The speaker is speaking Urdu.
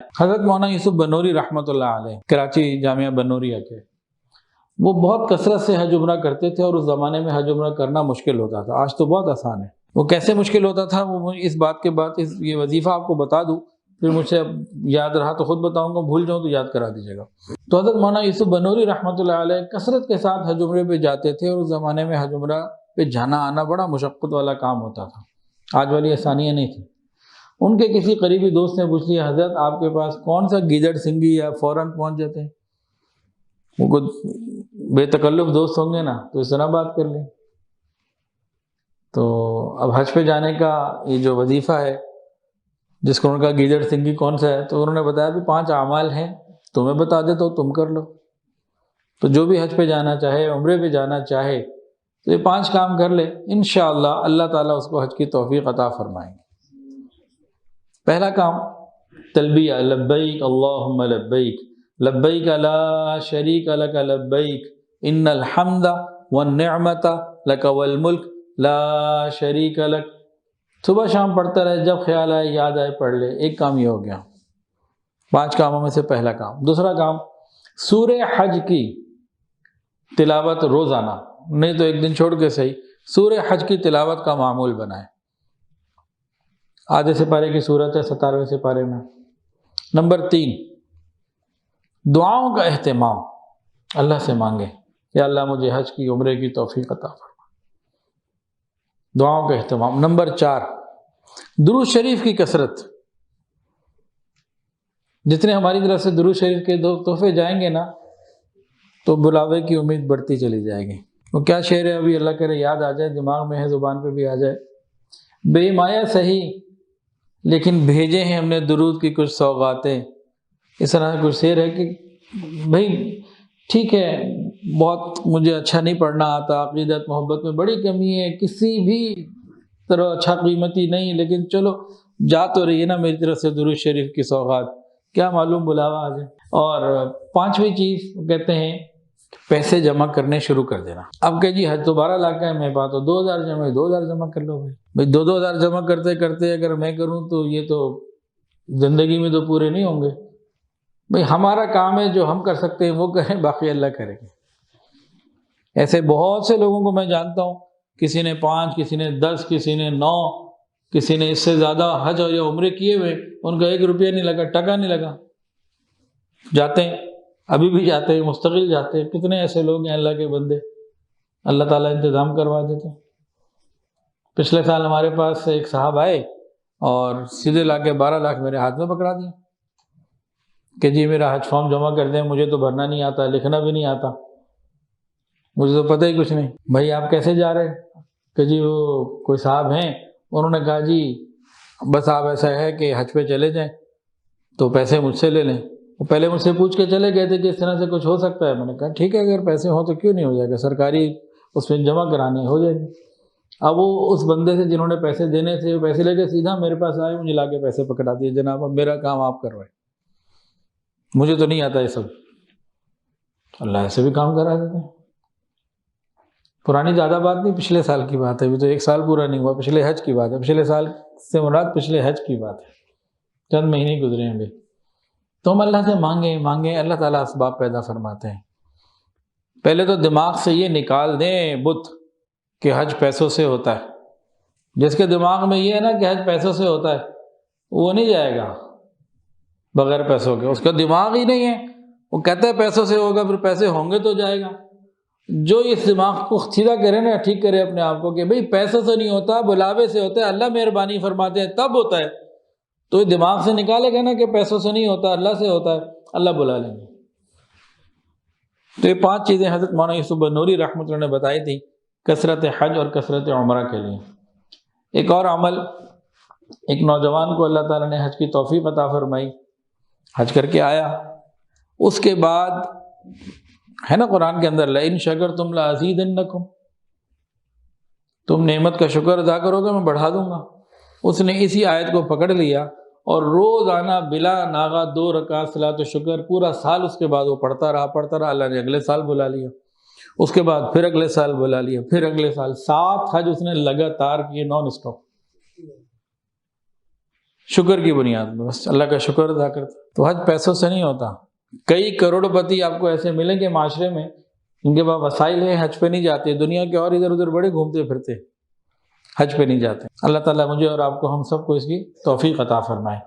حضرت مولانا یوسف بنوری رحمۃ اللہ علیہ کراچی جامعہ بنوریہ کے، وہ بہت کثرت سے حج عمرہ کرتے تھے، اور اس زمانے میں حج عمرہ کرنا مشکل ہوتا تھا۔ آج تو بہت آسان ہے۔ وہ کیسے مشکل ہوتا تھا، وہ اس بات کے بعد یہ وظیفہ آپ کو بتا دوں، پھر مجھ سے یاد رہا تو خود بتاؤں گا، بھول جاؤں تو یاد کرا دیجیے گا۔ تو حضرت مولانا یوسف بنوری رحمۃ اللہ علیہ کثرت کے ساتھ حج عمرے پہ جاتے تھے، اور اس زمانے میں حج عمرہ پہ جانا آنا بڑا مشقت والا کام ہوتا تھا، آج والی آسانیاں نہیں تھیں۔ ان کے کسی قریبی دوست نے پوچھ لیا، حضرت آپ کے پاس کون سا گیدڑ سنگھی ہے، فوراً پہنچ جاتے ہیں۔ وہ کوئی بے تکلف دوست ہوں گے نا تو اس طرح بات کر لیں۔ تو اب حج پہ جانے کا یہ جو وظیفہ ہے، جس کو ان کا گیدڑ سنگھی کون سا ہے، تو انہوں نے بتایا بھی 5 اعمال ہیں، تمہیں بتا دیتا ہوں، تم کر لو۔ تو جو بھی حج پہ جانا چاہے، عمرے پہ جانا چاہے، تو یہ 5 کام کر لے، انشاءاللہ اللہ تعالیٰ اس کو حج کی توفیق عطا فرمائیں گے۔ پہلا کام تلبیہ، لبیک اللہم لبیک، لبیک لا شریک لک لبیک، ان الحمد والنعمت لک والملک لا شریک لک۔ صبح شام پڑھتا رہے، جب خیال آئے یاد آئے پڑھ لے، ایک کام یہ ہو گیا، 5 کاموں میں سے پہلا کام۔ دوسرا کام، سورہ حج کی تلاوت روزانہ، نہیں تو ایک دن چھوڑ کے صحیح، سورہ حج کی تلاوت کا معمول بنائے۔ آدھے سپارے کی صورت ہے 17ویں سپارے میں۔ نمبر 3، دعاؤں کا اہتمام، اللہ سے مانگے یا اللہ مجھے حج کی عمرے کی توفیق عطا فرما، دعاؤں کا اہتمام۔ نمبر 4، درود شریف کی کثرت۔ جتنے ہماری طرف سے درود شریف کے تحفے جائیں گے نا، تو بلاوے کی امید بڑھتی چلی جائے گی۔ وہ کیا شعر ہے، ابھی اللہ کرے یاد آ جائے، دماغ میں ہے، زبان پہ بھی آ جائے۔ بے مایا صحیح لیکن بھیجے ہیں ہم نے درود کی کچھ سوغاتیں۔ اس طرح کچھ شعر ہے کہ بھائی ٹھیک ہے، بہت مجھے اچھا نہیں پڑھنا آتا، عقیدت محبت میں بڑی کمی ہے، کسی بھی طرح اچھا قیمتی نہیں، لیکن چلو جا تو رہی ہے نا میری طرف سے درود شریف کی سوغات، کیا معلوم بلاوا آ جائے۔ اور 5ویں چیز کہتے ہیں پیسے جمع کرنے شروع کر دینا۔ اب کہ جی حج تو 12 لاکھ کا ہے، میرے پاس تو 2000 جمع ہے، 2000 جمع کر لو بھائی 2,000 جمع کرتے کرتے اگر میں کروں تو یہ تو زندگی میں تو پورے نہیں ہوں گے۔ بھائی ہمارا کام ہے، جو ہم کر سکتے ہیں وہ کریں، باقی اللہ کرے گا۔ ایسے بہت سے لوگوں کو میں جانتا ہوں، کسی نے 5، کسی نے 10، کسی نے 9، کسی نے اس سے زیادہ حج اور عمرے کیے ہوئے، ان کا 1 روپیہ نہیں لگا، ٹکا نہیں لگا، جاتے ہیں، ابھی بھی جاتے ہیں، مستقل جاتے ہیں۔ کتنے ایسے لوگ ہیں اللہ کے بندے، اللہ تعالیٰ انتظام کروا دیتے ہیں۔ پچھلے سال ہمارے پاس ایک صاحب آئے اور سیدھے لا کے 12 لاکھ میرے ہاتھ میں پکڑا دیا کہ جی میرا حج فارم جمع کر دیں، مجھے تو بھرنا نہیں آتا، لکھنا بھی نہیں آتا، مجھے تو پتہ ہی کچھ نہیں۔ بھائی آپ کیسے جا رہے ہیں؟ کہ جی وہ کوئی صاحب ہیں، انہوں نے کہا جی بس آپ ایسا ہے کہ حج پہ چلے جائیں تو پیسے مجھ سے لے لیں۔ وہ پہلے مجھ سے پوچھ کے چلے گئے تھے کہ اس طرح سے کچھ ہو سکتا ہے۔ میں نے کہا ٹھیک ہے، اگر پیسے ہوں تو کیوں نہیں ہو جائے گا، سرکاری اس میں جمع کرانے ہو جائے گی۔ اب وہ اس بندے سے جنہوں نے پیسے دینے تھے، وہ پیسے لے کے سیدھا میرے پاس آئے، مجھے لا کے پیسے پکڑا دیے، جناب اب میرا کام آپ کر رہے ہیں، مجھے تو نہیں آتا یہ سب۔ اللہ ایسے بھی کام کرا دیتے ہیں۔ پرانی زیادہ بات نہیں، پچھلے سال کی بات ہے، ابھی تو 1 سال پورا نہیں ہوا، پچھلے حج کی بات ہے، پچھلے سال سے مراد پچھلے حج کی بات ہے، چند مہینے گزرے ہیں ابھی۔ تو ہم اللہ سے مانگیں، اللہ تعالیٰ اسباب پیدا فرماتے ہیں۔ پہلے تو دماغ سے یہ نکال دیں بت کہ حج پیسوں سے ہوتا ہے۔ جس کے دماغ میں یہ ہے نا کہ حج پیسوں سے ہوتا ہے، وہ نہیں جائے گا بغیر پیسوں کے، اس کا دماغ ہی نہیں ہے، وہ کہتا ہے پیسوں سے ہوگا، پھر پیسے ہوں گے تو جائے گا۔ جو اس دماغ کو سیدھا کرے نا، ٹھیک کرے اپنے آپ کو کہ بھئی پیسوں سے نہیں ہوتا، بلاوے سے ہوتا ہے، اللہ مہربانی فرماتے ہیں تب ہوتا ہے، تو یہ دماغ سے نکالے گا نا کہ پیسوں سے نہیں ہوتا، اللہ سے ہوتا ہے، اللہ بلا لیں گے۔ تو یہ 5 چیزیں حضرت مولانا یوسف بنوری رحمۃ اللہ نے بتائی تھی کثرت حج اور کثرت عمرہ کے لیے۔ ایک اور عمل، ایک نوجوان کو اللہ تعالیٰ نے حج کی توفیق عطا فرمائی، حج کر کے آیا، اس کے بعد ہے نا قرآن کے اندر لئن شکرتم لازیدنکم، تم نعمت کا شکر ادا کرو گے میں بڑھا دوں گا۔ اس نے اسی آیت کو پکڑ لیا اور روزانہ بلا ناغہ 2 رکعت صلاۃ شکر پورا سال اس کے بعد وہ پڑھتا رہا۔ اللہ نے اگلے سال بلا لیا، اس کے بعد پھر اگلے سال بلا لیا، پھر اگلے سال 7 حج اس نے لگاتار کیے، نان اسٹاپ۔ شکر کی بنیاد میں، بس اللہ کا شکر ادا کرتا۔ تو حج پیسوں سے نہیں ہوتا۔ کئی کروڑپتی آپ کو ایسے ملیں گے معاشرے میں ان کے پاس وسائل ہے، حج پہ نہیں جاتے، دنیا کے اور ادھر ادھر بڑے گھومتے پھرتے، حج پہ نہیں جاتے۔ اللہ تعالیٰ مجھے اور آپ کو، ہم سب کو اس کی توفیق عطا فرمائے۔